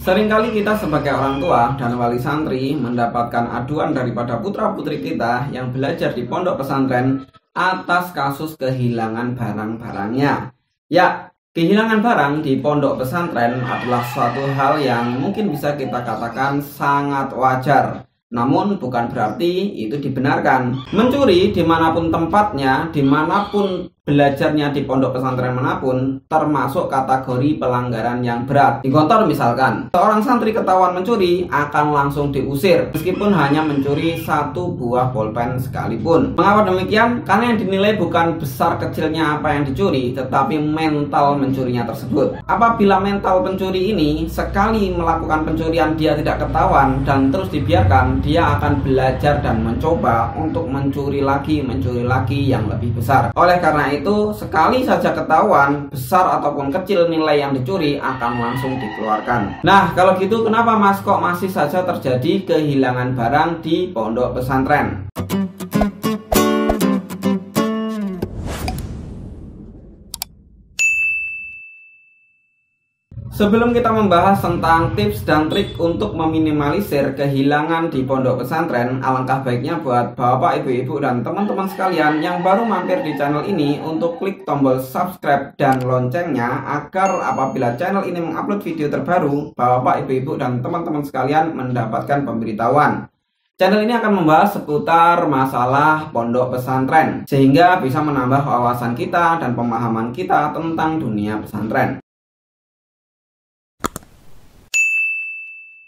Seringkali kita sebagai orang tua dan wali santri mendapatkan aduan daripada putra-putri kita yang belajar di pondok pesantren atas kasus kehilangan barang-barangnya. Ya, kehilangan barang di pondok pesantren adalah suatu hal yang mungkin bisa kita katakan sangat wajar. Namun bukan berarti itu dibenarkan. Mencuri dimanapun tempatnya, dimanapun belajarnya di pondok pesantren manapun, termasuk kategori pelanggaran yang berat. Di kantor misalkan, seorang santri ketahuan mencuri akan langsung diusir, meskipun hanya mencuri 1 buah pulpen sekalipun. Mengapa demikian? Karena yang dinilai bukan besar kecilnya apa yang dicuri, tetapi mental mencurinya tersebut. Apabila mental pencuri ini sekali melakukan pencurian dia tidak ketahuan dan terus dibiarkan, dia akan belajar dan mencoba untuk mencuri lagi yang lebih besar. Oleh karena itu, sekali saja ketahuan besar ataupun kecil nilai yang dicuri akan langsung dikeluarkan. Nah, kalau gitu kenapa Mas kok masih saja terjadi kehilangan barang di pondok pesantren? Sebelum kita membahas tentang tips dan trik untuk meminimalisir kehilangan di pondok pesantren, alangkah baiknya buat bapak, ibu-ibu, dan teman-teman sekalian yang baru mampir di channel ini untuk klik tombol subscribe dan loncengnya agar apabila channel ini mengupload video terbaru, bapak, ibu-ibu, dan teman-teman sekalian mendapatkan pemberitahuan. Channel ini akan membahas seputar masalah pondok pesantren, sehingga bisa menambah wawasan kita dan pemahaman kita tentang dunia pesantren.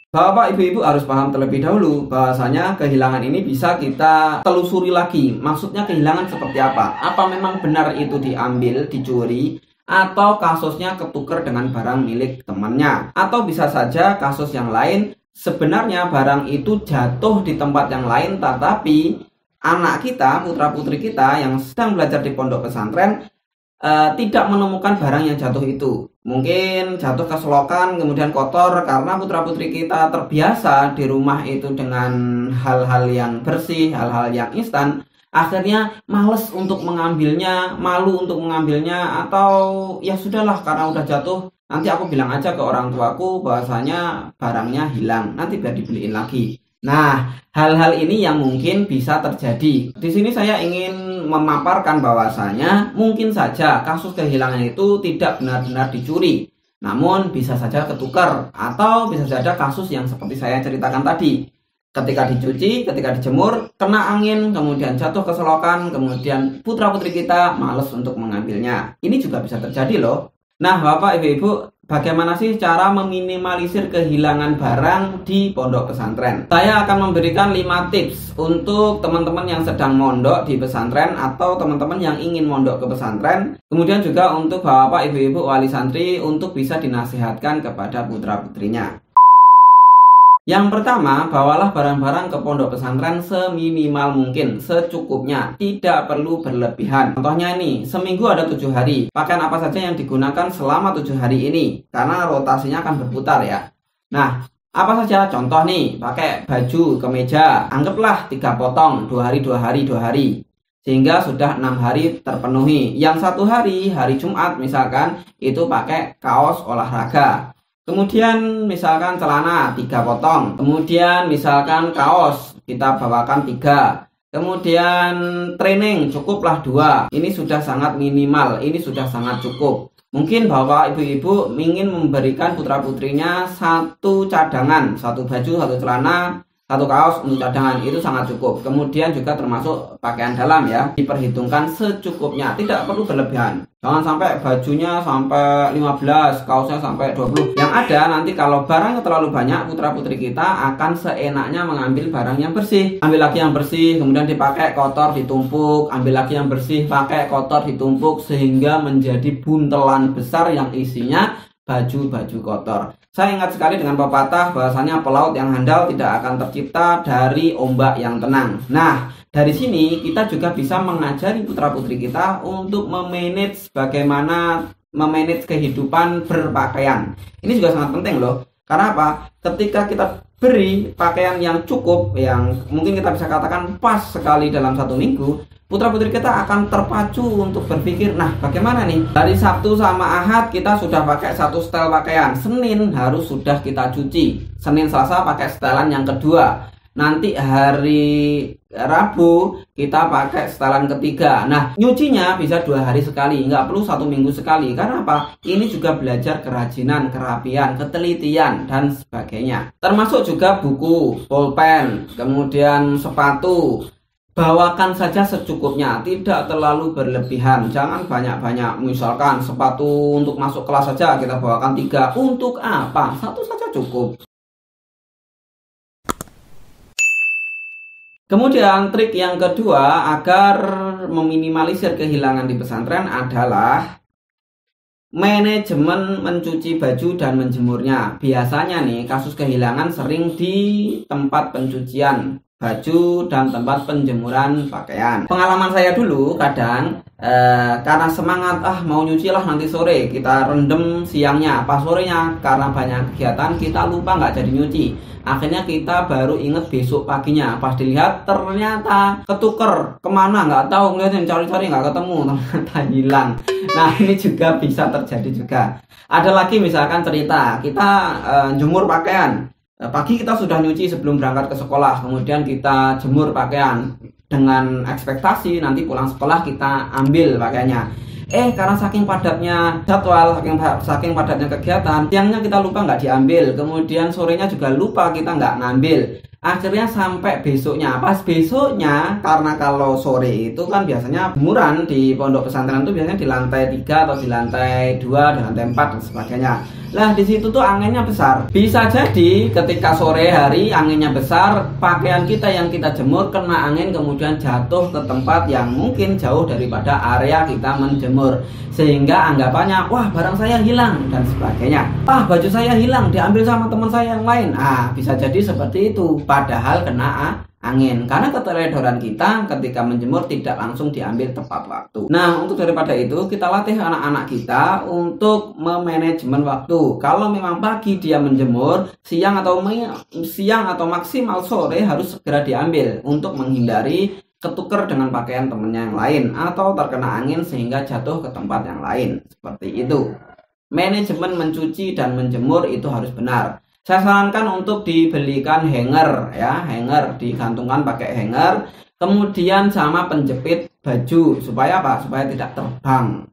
Bapak, ibu-ibu harus paham terlebih dahulu bahwasanya kehilangan ini bisa kita telusuri lagi. Maksudnya kehilangan seperti apa? Apa memang benar itu diambil, dicuri, atau kasusnya ketukar dengan barang milik temannya? Atau bisa saja kasus yang lain, sebenarnya barang itu jatuh di tempat yang lain, tetapi anak kita, putra-putri kita yang sedang belajar di pondok pesantren tidak menemukan barang yang jatuh itu. Mungkin jatuh ke selokan kemudian kotor karena putra-putri kita terbiasa di rumah itu dengan hal-hal yang bersih, hal-hal yang instan. Akhirnya males untuk mengambilnya, malu untuk mengambilnya, atau ya sudahlah karena udah jatuh, nanti aku bilang aja ke orang tuaku bahwasanya barangnya hilang, nanti biar dibeliin lagi. Nah, hal-hal ini yang mungkin bisa terjadi. Di sini saya ingin memaparkan bahwasanya mungkin saja kasus kehilangan itu tidak benar-benar dicuri, namun bisa saja ketukar, atau bisa saja kasus yang seperti saya ceritakan tadi. Ketika dicuci, ketika dijemur, kena angin, kemudian jatuh ke selokan, kemudian putra-putri kita males untuk mengambilnya. Ini juga bisa terjadi loh. Nah, Bapak, Ibu-ibu, bagaimana sih cara meminimalisir kehilangan barang di pondok pesantren? Saya akan memberikan 5 tips untuk teman-teman yang sedang mondok di pesantren atau teman-teman yang ingin mondok ke pesantren. Kemudian juga untuk bapak, ibu-ibu, wali santri untuk bisa dinasihatkan kepada putra-putrinya. Yang pertama, bawalah barang-barang ke pondok pesantren seminimal mungkin, secukupnya, tidak perlu berlebihan. Contohnya ini, seminggu ada 7 hari, pakaian apa saja yang digunakan selama 7 hari ini, karena rotasinya akan berputar ya. Nah, apa saja? Contoh nih, pakai baju, kemeja, anggaplah 3 potong, 2 hari, 2 hari, 2 hari. Sehingga sudah 6 hari terpenuhi. Yang 1 hari, hari Jumat misalkan, itu pakai kaos olahraga. Kemudian misalkan celana 3 potong, kemudian misalkan kaos kita bawakan 3, kemudian training cukuplah 2. Ini sudah sangat minimal, ini sudah sangat cukup. Mungkin bapak ibu-ibu ingin memberikan putra-putrinya 1 cadangan, 1 baju, 1 celana, 1 kaos untuk cadangan, itu sangat cukup. Kemudian juga termasuk pakaian dalam ya, diperhitungkan secukupnya, tidak perlu berlebihan. Jangan sampai bajunya sampai 15, kaosnya sampai 20. Yang ada nanti kalau barangnya terlalu banyak, putra-putri kita akan seenaknya mengambil barang yang bersih. Ambil lagi yang bersih, kemudian dipakai kotor ditumpuk, ambil lagi yang bersih, pakai kotor ditumpuk, sehingga menjadi buntelan besar yang isinya baju-baju kotor. Saya ingat sekali dengan pepatah bahwasanya pelaut yang handal tidak akan tercipta dari ombak yang tenang. Nah, dari sini kita juga bisa mengajari putra-putri kita untuk memanage bagaimana memanage kehidupan berpakaian. Ini juga sangat penting loh. Karena apa? Ketika kita beri pakaian yang cukup, yang mungkin kita bisa katakan pas sekali dalam 1 minggu, putra-putri kita akan terpacu untuk berpikir, nah bagaimana nih? Dari Sabtu sama Ahad kita sudah pakai satu setel pakaian, Senin harus sudah kita cuci, Senin Selasa pakai setelan yang kedua, nanti hari Rabu kita pakai setelan ketiga. Nah, nyucinya bisa 2 hari sekali, nggak perlu 1 minggu sekali. Karena apa? Ini juga belajar kerajinan, kerapian, ketelitian, dan sebagainya. Termasuk juga buku, pulpen, kemudian sepatu. Bawakan saja secukupnya, tidak terlalu berlebihan. Jangan banyak-banyak. Misalkan sepatu untuk masuk kelas saja kita bawakan 3. Untuk apa? 1 saja cukup. Kemudian trik yang kedua agar meminimalisir kehilangan di pesantren adalah manajemen mencuci baju dan menjemurnya. Biasanya nih kasus kehilangan sering di tempat pencucian baju dan tempat penjemuran pakaian. Pengalaman saya dulu kadang karena semangat mau nyuci lah nanti sore, kita rendam siangnya, pas sorenya karena banyak kegiatan kita lupa nggak jadi nyuci. Akhirnya kita baru inget besok paginya, pas dilihat ternyata ketuker kemana nggak tahu, ngeliatin cari-cari nggak ketemu, ternyata hilang. Nah ini juga bisa terjadi juga. Ada lagi misalkan cerita kita jemur pakaian, pagi kita sudah nyuci sebelum berangkat ke sekolah, kemudian kita jemur pakaian dengan ekspektasi nanti pulang sekolah kita ambil pakaiannya. Karena saking padatnya jadwal, saking padatnya kegiatan, siangnya kita lupa nggak diambil, kemudian sorenya juga lupa kita nggak ngambil. Akhirnya sampai besoknya, pas besoknya, karena kalau sore itu kan biasanya jemuran di pondok pesantren itu biasanya di lantai 3 atau di lantai 2, di lantai 4 dan sebagainya. Lah di situ tuh anginnya besar. Bisa jadi ketika sore hari anginnya besar, pakaian kita yang kita jemur kena angin kemudian jatuh ke tempat yang mungkin jauh daripada area kita menjemur. Sehingga anggapannya, wah barang saya hilang dan sebagainya. Baju saya hilang diambil sama teman saya yang lain. Bisa jadi seperti itu. Padahal kena angin, karena keteledoran kita ketika menjemur tidak langsung diambil tepat waktu. Nah, untuk daripada itu kita latih anak-anak kita untuk memanajemen waktu. Kalau memang pagi dia menjemur, siang atau maksimal sore harus segera diambil untuk menghindari ketuker dengan pakaian temannya yang lain atau terkena angin sehingga jatuh ke tempat yang lain. Seperti itu. Manajemen mencuci dan menjemur itu harus benar. Saya sarankan untuk dibelikan hanger ya, hanger digantungkan pakai hanger, kemudian sama penjepit baju supaya apa? Supaya tidak terbang.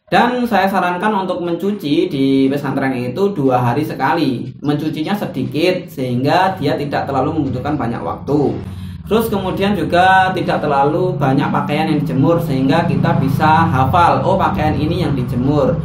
Dan saya sarankan untuk mencuci di pesantren itu 2 hari sekali. Mencucinya sedikit sehingga dia tidak terlalu membutuhkan banyak waktu. Terus kemudian juga tidak terlalu banyak pakaian yang dijemur sehingga kita bisa hafal, oh pakaian ini yang dijemur.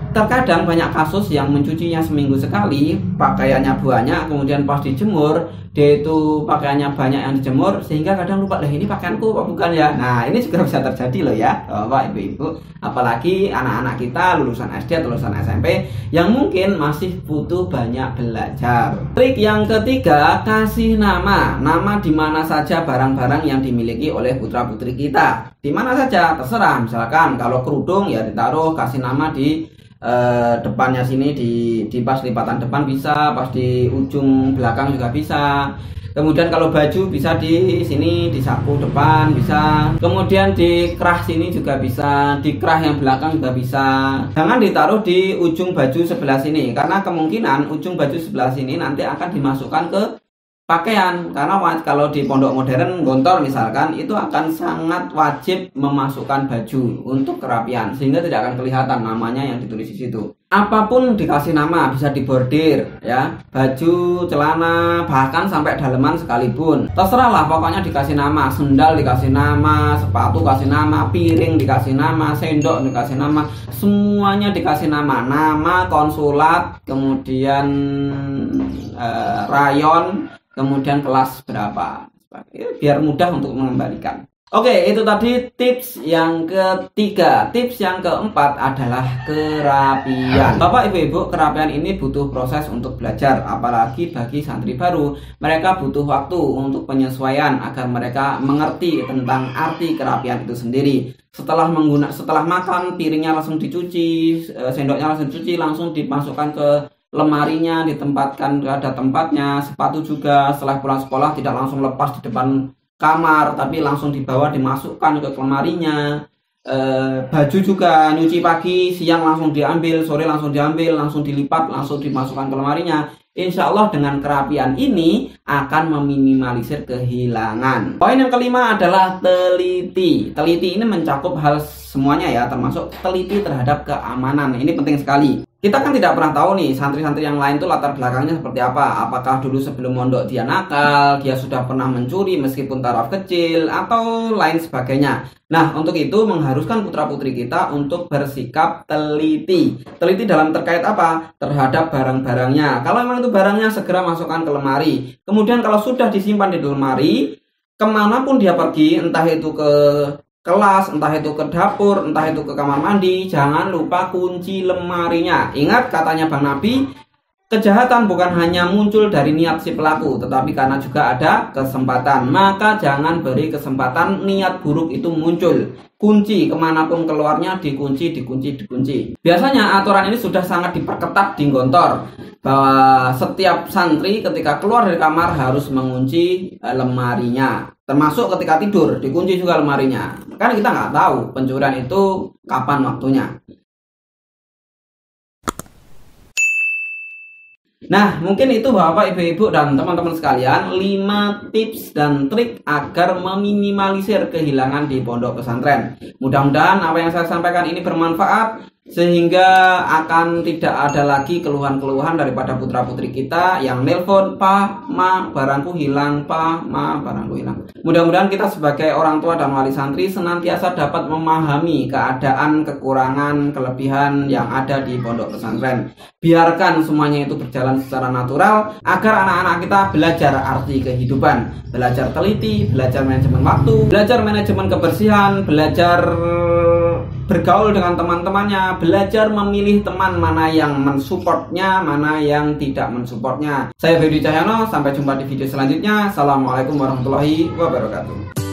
Terkadang banyak kasus yang mencucinya seminggu sekali, pakaiannya banyak, kemudian pas dijemur, dia itu pakaiannya banyak yang dijemur, sehingga kadang lupa, lah ini pakaianku apa bukan ya? Nah ini juga bisa terjadi loh ya, Bapak Ibu-Ibu. Apalagi anak-anak kita lulusan SD atau lulusan SMP yang mungkin masih butuh banyak belajar. Trik yang ketiga, kasih nama. Nama di mana saja barang-barang yang dimiliki oleh putra-putri kita. Di mana saja, terserah. Misalkan kalau kerudung ya ditaruh, kasih nama di depannya sini, di pas lipatan depan bisa, pas di ujung belakang juga bisa. Kemudian kalau baju bisa di sini, di saku depan bisa. Kemudian di kerah sini juga bisa, di kerah yang belakang juga bisa. Jangan ditaruh di ujung baju sebelah sini, karena kemungkinan ujung baju sebelah sini nanti akan dimasukkan ke pakaian. Karena kalau di pondok modern gontor misalkan, itu akan sangat wajib memasukkan baju untuk kerapian sehingga tidak akan kelihatan namanya yang ditulis di situ. Apapun dikasih nama, bisa dibordir ya, baju, celana, bahkan sampai daleman sekalipun. Terserahlah, pokoknya dikasih nama. Sendal dikasih nama, sepatu kasih nama, piring dikasih nama, sendok dikasih nama, semuanya dikasih nama. Nama, konsulat, kemudian rayon, kemudian kelas berapa, biar mudah untuk mengembalikan. Oke, itu tadi tips yang ketiga. Tips yang keempat adalah kerapian. Bapak Ibu-Ibu, kerapian ini butuh proses untuk belajar, apalagi bagi santri baru. Mereka butuh waktu untuk penyesuaian agar mereka mengerti tentang arti kerapian itu sendiri. Setelah makan, piringnya langsung dicuci, sendoknya langsung dicuci, langsung dimasukkan ke lemarinya ditempatkan ada tempatnya, sepatu juga setelah pulang sekolah tidak langsung lepas di depan kamar, tapi langsung dibawa dimasukkan ke lemarinya. Baju juga nyuci pagi, siang langsung diambil, sore langsung diambil, langsung dilipat, langsung dimasukkan ke lemarinya. Insya Allah dengan kerapian ini akan meminimalisir kehilangan. Poin yang kelima adalah teliti. Teliti ini mencakup hal semuanya ya, termasuk teliti terhadap keamanan. Ini penting sekali. Kita kan tidak pernah tahu nih santri-santri yang lain tuh latar belakangnya seperti apa. Apakah dulu sebelum mondok dia nakal, dia sudah pernah mencuri meskipun taraf kecil, atau lain sebagainya. Nah, untuk itu mengharuskan putra-putri kita untuk bersikap teliti. Teliti dalam terkait apa? Terhadap barang-barangnya. Kalau memang itu barangnya, segera masukkan ke lemari. Kemudian kalau sudah disimpan di lemari, kemanapun dia pergi, entah itu ke kelas, entah itu ke dapur, entah itu ke kamar mandi, jangan lupa kunci lemarinya. Ingat katanya Bang Nabi, kejahatan bukan hanya muncul dari niat si pelaku, tetapi karena juga ada kesempatan. Maka jangan beri kesempatan niat buruk itu muncul. Kunci kemanapun keluarnya dikunci. Biasanya aturan ini sudah sangat diperketat di Gontor, bahwa setiap santri ketika keluar dari kamar harus mengunci lemarinya. Termasuk ketika tidur, dikunci juga lemarinya. Karena kita nggak tahu pencurian itu kapan waktunya. Nah, mungkin itu Bapak, Ibu-ibu, dan teman-teman sekalian 5 tips dan trik agar meminimalisir kehilangan di pondok pesantren. Mudah-mudahan apa yang saya sampaikan ini bermanfaat, sehingga akan tidak ada lagi keluhan-keluhan daripada putra-putri kita yang nelpon, "Pak, Ma, barangku hilang, Pak, Ma, barangku hilang." Mudah-mudahan kita sebagai orang tua dan wali santri senantiasa dapat memahami keadaan, kekurangan, kelebihan yang ada di pondok pesantren. Biarkan semuanya itu berjalan secara natural agar anak-anak kita belajar arti kehidupan, belajar teliti, belajar manajemen waktu, belajar manajemen kebersihan, belajar bergaul dengan teman-temannya, belajar memilih teman mana yang mensupportnya, mana yang tidak mensupportnya. Saya Fedy Cahyono, sampai jumpa di video selanjutnya. Assalamualaikum warahmatullahi wabarakatuh.